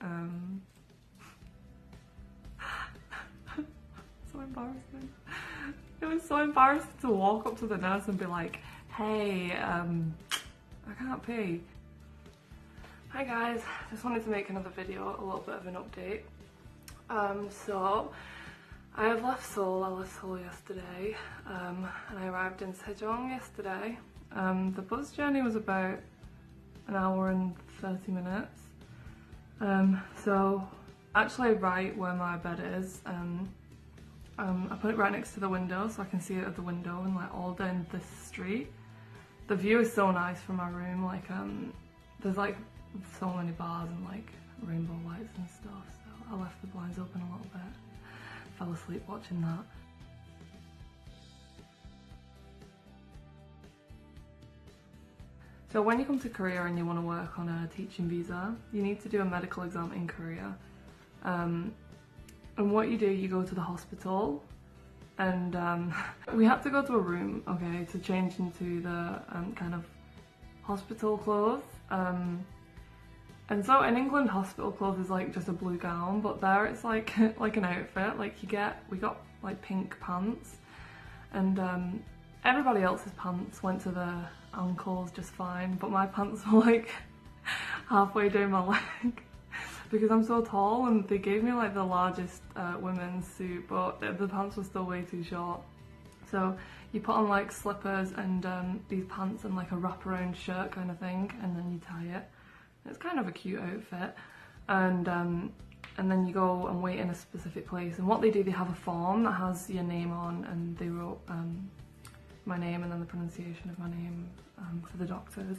So embarrassing. It was so embarrassing to walk up to the nurse and be like, hey, I can't pee. Hi guys, just wanted to make another video, a little bit of an update. So I have left Seoul. I left Seoul yesterday, and I arrived in Sejong yesterday. The bus journey was about an hour and 30 minutes. So actually right where my bed is, I put it right next to the window so I can see it at the window and like all down this street. The view is so nice from my room, like there's like so many bars and like rainbow lights and stuff, so I left the blinds open a little bit. Fell asleep watching that. So when you come to Korea and you want to work on a teaching visa, you need to do a medical exam in Korea. And what you do, you go to the hospital, and we had to go to a room, okay, to change into the kind of hospital clothes. And so in England, hospital clothes is like just a blue gown, but there it's like like an outfit. Like we got like pink pants, and everybody else's pants went to the ankles just fine, but my pants were like halfway down my leg because I'm so tall, and they gave me like the largest women's suit, but the pants were still way too short. So you put on like slippers and these pants and like a wraparound shirt kind of thing, and then you tie it. It's kind of a cute outfit, and then you go and wait in a specific place. And what they do, they have a form that has your name on, and they wrote my name and then the pronunciation of my name for the doctors,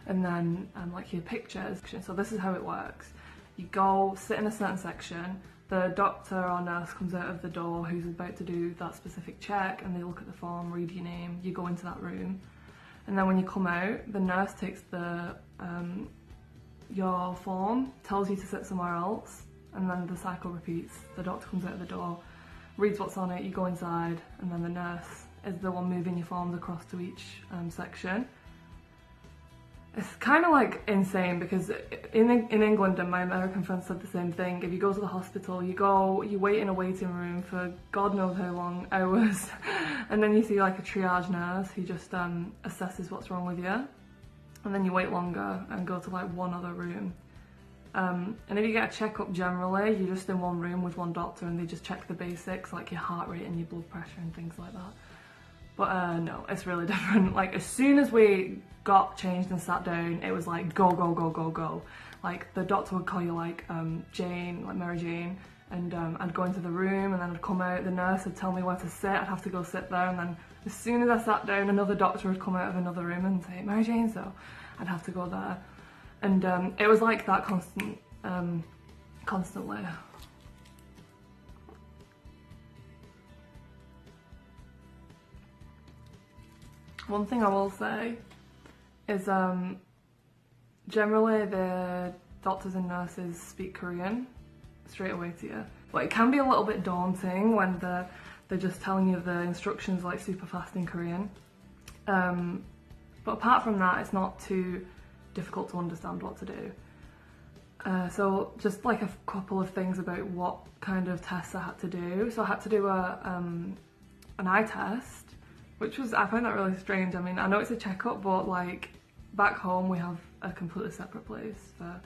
and then like your pictures. So this is how it works. You go sit in a certain section, the doctor or nurse comes out of the door who's about to do that specific check, and they look at the form, read your name, you go into that room, and then when you come out, the nurse takes the your form, tells you to sit somewhere else, and then the cycle repeats. The doctor comes out of the door, reads what's on it, you go inside, and then the nurse is the one moving your forms across to each section. It's kind of like insane because in England, and my American friends said the same thing, if you go to the hospital, you wait in a waiting room for God knows how long hours, and then you see like a triage nurse who just assesses what's wrong with you, and then you wait longer and go to like one other room. And if you get a checkup generally, you're just in one room with one doctor and they just check the basics like your heart rate and your blood pressure and things like that. But no, it's really different. Like as soon as we got changed and sat down, it was like go, go, go, go, go. Like the doctor would call you like Jane, like Mary Jane, and I'd go into the room and then I'd come out, the nurse would tell me where to sit, I'd have to go sit there, and then as soon as I sat down, another doctor would come out of another room and say, Mary Jane, so I'd have to go there. And it was like that constantly. One thing I will say is generally the doctors and nurses speak Korean straight away to you. But it can be a little bit daunting when they're just telling you the instructions like super fast in Korean. But apart from that, it's not too difficult to understand what to do. So just like a couple of things about what kind of tests I had to do. So I had to do an eye test, which was, I found that really strange. I mean, I know it's a checkup, but like back home we have a completely separate place for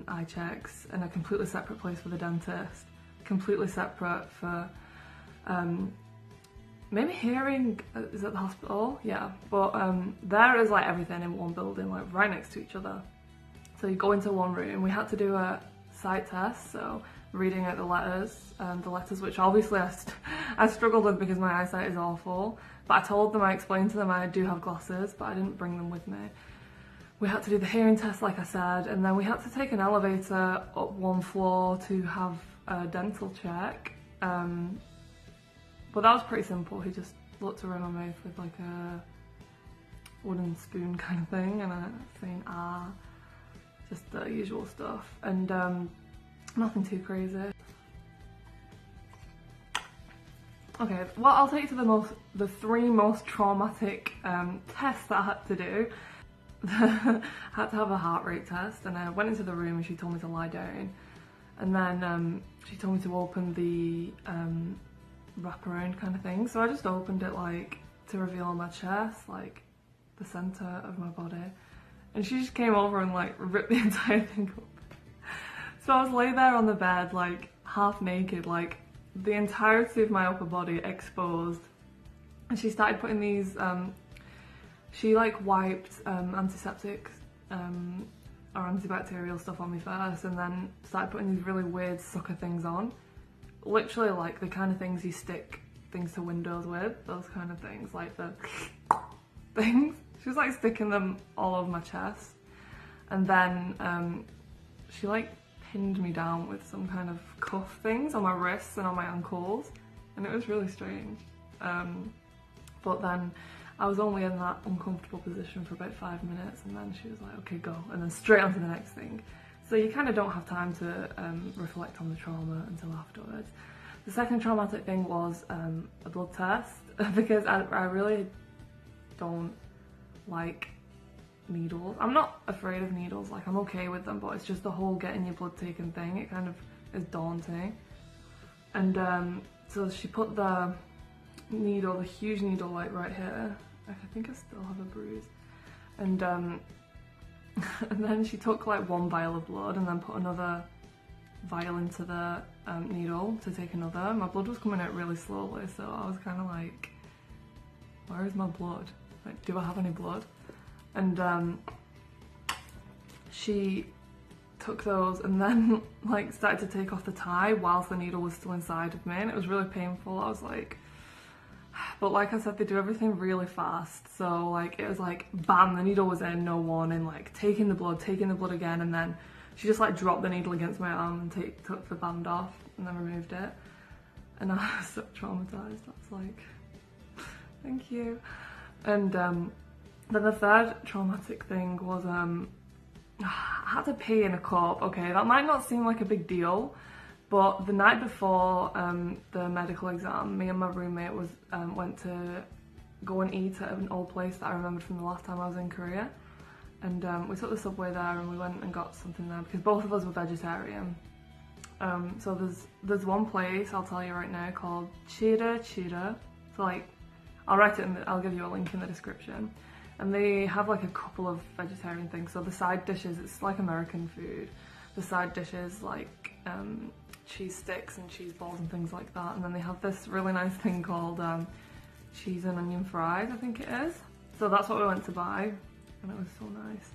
eye checks, and a completely separate place for the dentist, completely separate for maybe hearing is at the hospital, yeah. But there is like everything in one building, like right next to each other. So you go into one room. We had to do a sight test, so reading out the letters which obviously I struggled with because my eyesight is awful. But I told them, I explained to them I do have glasses, but I didn't bring them with me. We had to do the hearing test, like I said, and then we had to take an elevator up one floor to have a dental check. But that was pretty simple. He just looked around my mouth with like a wooden spoon kind of thing, and saying ah, just the usual stuff, and nothing too crazy. Okay, well, I'll take you to the three most traumatic tests that I had to do. had to have a heart rate test, and I went into the room and she told me to lie down, and then she told me to open the wraparound kind of thing. So I just opened it like to reveal my chest, like the centre of my body, and she just came over and like ripped the entire thing up. So I was laid there on the bed like half naked, like the entirety of my upper body exposed, and she started putting these she like wiped antiseptic or antibacterial stuff on me first, and then started putting these really weird sucker things on. Literally like the kind of things you stick things to windows with, those kind of things, like the things. She was like sticking them all over my chest, and then she like pinned me down with some kind of cuff things on my wrists and on my ankles, and it was really strange. But then I was only in that uncomfortable position for about 5 minutes, and then she was like, okay, go, and then straight on to the next thing. So you kind of don't have time to reflect on the trauma until afterwards. The second traumatic thing was a blood test, because I really don't like needles. I'm not afraid of needles, like I'm okay with them, but it's just the whole getting your blood taken thing, it kind of is daunting. And so she put the needle, the huge needle, like right here. I think I still have a bruise. And and then she took like one vial of blood and then put another vial into the needle to take another. My blood was coming out really slowly, so I was kind of like, where is my blood? Like, do I have any blood? And she took those and then like started to take off the tie whilst the needle was still inside of me, and it was really painful. I was like, but like I said, they do everything really fast, so like it was like bam, the needle was in, no warning, like taking the blood again, and then she just like dropped the needle against my arm and took the band off and then removed it, and I was so traumatized. I was like, thank you. And then the third traumatic thing was I had to pee in a cup. Okay, that might not seem like a big deal, but the night before the medical exam, me and my roommate went to go and eat at an old place that I remembered from the last time I was in Korea, and we took the subway there and we went and got something there because both of us were vegetarian. So there's one place, I'll tell you right now, called Chi르치르. So like, I'll write it I'll give you a link in the description. And they have like a couple of vegetarian things. So the side dishes, it's like American food. The side dishes like cheese sticks and cheese balls and things like that. And then they have this really nice thing called cheese and onion fries, I think it is. So that's what we went to buy, and it was so nice.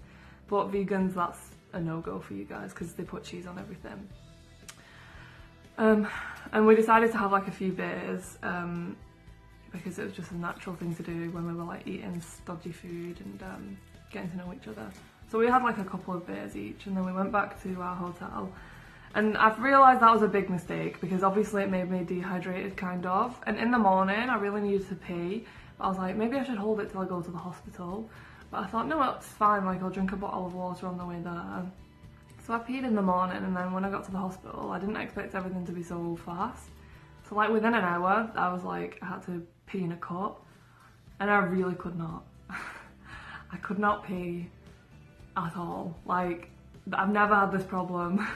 But vegans, that's a no-go for you guys because they put cheese on everything. And we decided to have like a few beers because it was just a natural thing to do when we were like eating stodgy food and getting to know each other. So we had like a couple of beers each, and then we went back to our hotel. And I've realised that was a big mistake because obviously it made me dehydrated kind of. And in the morning I really needed to pee, but I was like, maybe I should hold it till I go to the hospital. But I thought, no, it's fine, like I'll drink a bottle of water on the way there. So I peed in the morning, and then when I got to the hospital, I didn't expect everything to be so fast. So like within an hour, I was like, I had to pee in a cup, and I really could not. I could not pee at all. Like, I've never had this problem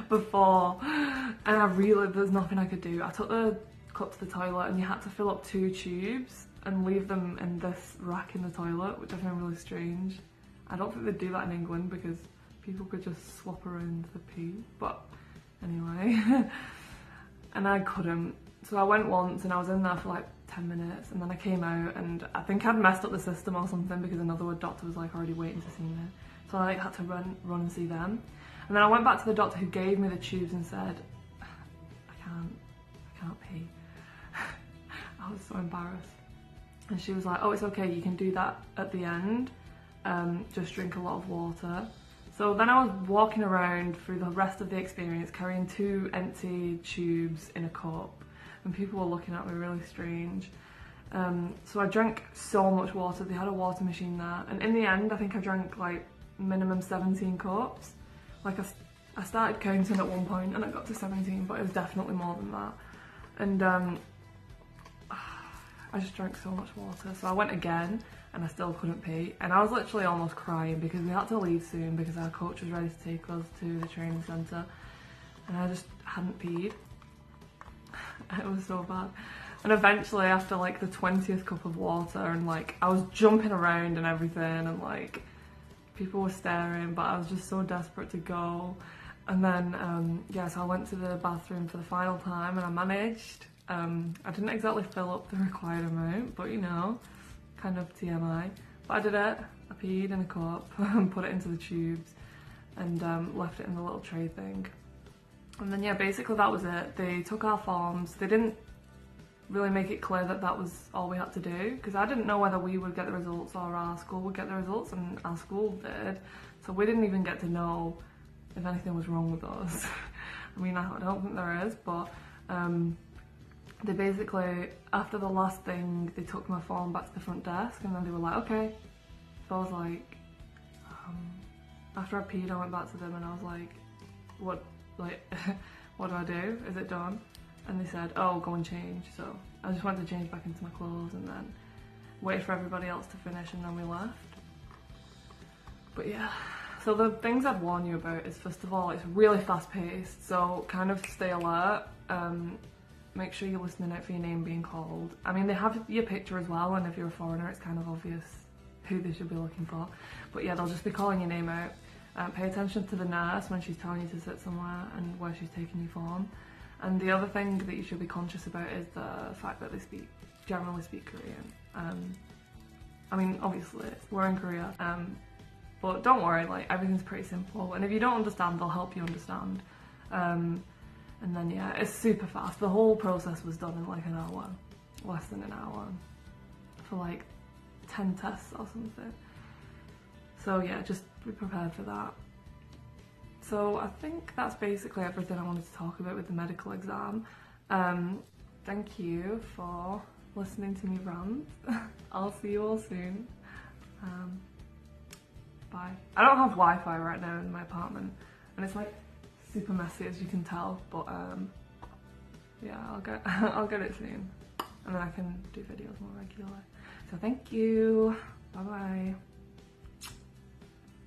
before, and there's nothing I could do. I took the cup to the toilet, and you had to fill up 2 tubes and leave them in this rack in the toilet, which I found really strange. I don't think they'd do that in England because people could just swap around the pee, but anyway. And I couldn't. So I went once and I was in there for like 10 minutes, and then I came out and I think I'd messed up the system or something because another doctor was like already waiting to see me. So I like had to run and see them. And then I went back to the doctor who gave me the tubes and said, I can't pee. I was so embarrassed. And she was like, oh, it's okay, you can do that at the end. Just drink a lot of water. So then I was walking around through the rest of the experience carrying 2 empty tubes in a cup, and people were looking at me really strange. So I drank so much water. They had a water machine there, and in the end I think I drank like minimum 17 cups. Like I started counting at one point and I got to 17, but it was definitely more than that. And I just drank so much water. So I went again, and I still couldn't pee. And I was literally almost crying because we had to leave soon because our coach was ready to take us to the training centre, and I just hadn't peed. It was so bad. And eventually, after like the 20th cup of water, and like I was jumping around and everything, and like people were staring, but I was just so desperate to go. And then, yeah, so I went to the bathroom for the final time, and I managed. I didn't exactly fill up the required amount, but you know, kind of TMI. But I did it. I peed in a cup and put it into the tubes, and left it in the little tray thing. And then yeah, basically that was it. They took our forms. They didn't really make it clear that that was all we had to do, because I didn't know whether we would get the results or our school would get the results, and our school did. So we didn't even get to know if anything was wrong with us. I mean, I don't think there is, but they basically, after the last thing, they took my form back to the front desk, and then they were like, okay. So I was like, after I peed, I went back to them and I was like, what do I do? Is it done? And they said, oh, go and change. So I just went to change back into my clothes and then waited for everybody else to finish, and then we left. But yeah, so the things I'd warn you about is, first of all, it's really fast paced, so kind of stay alert. Make sure you're listening out for your name being called. I mean, they have your picture as well, and if you're a foreigner, it's kind of obvious who they should be looking for. But yeah, they'll just be calling your name out. Pay attention to the nurse when she's telling you to sit somewhere and where she's taking your form. And the other thing that you should be conscious about is the fact that they generally speak Korean. I mean, obviously, we're in Korea, but don't worry, like, everything's pretty simple. And if you don't understand, they'll help you understand. And then yeah, it's super fast. The whole process was done in like an hour, less than an hour, for like 10 tests or something. So yeah, just be prepared for that. So I think that's basically everything I wanted to talk about with the medical exam. Thank you for listening to me rant. I'll see you all soon. Bye. I don't have Wi-Fi right now in my apartment, and it's like super messy, as you can tell, but yeah, I'll get it soon, and then I can do videos more regularly. So thank you. Bye bye.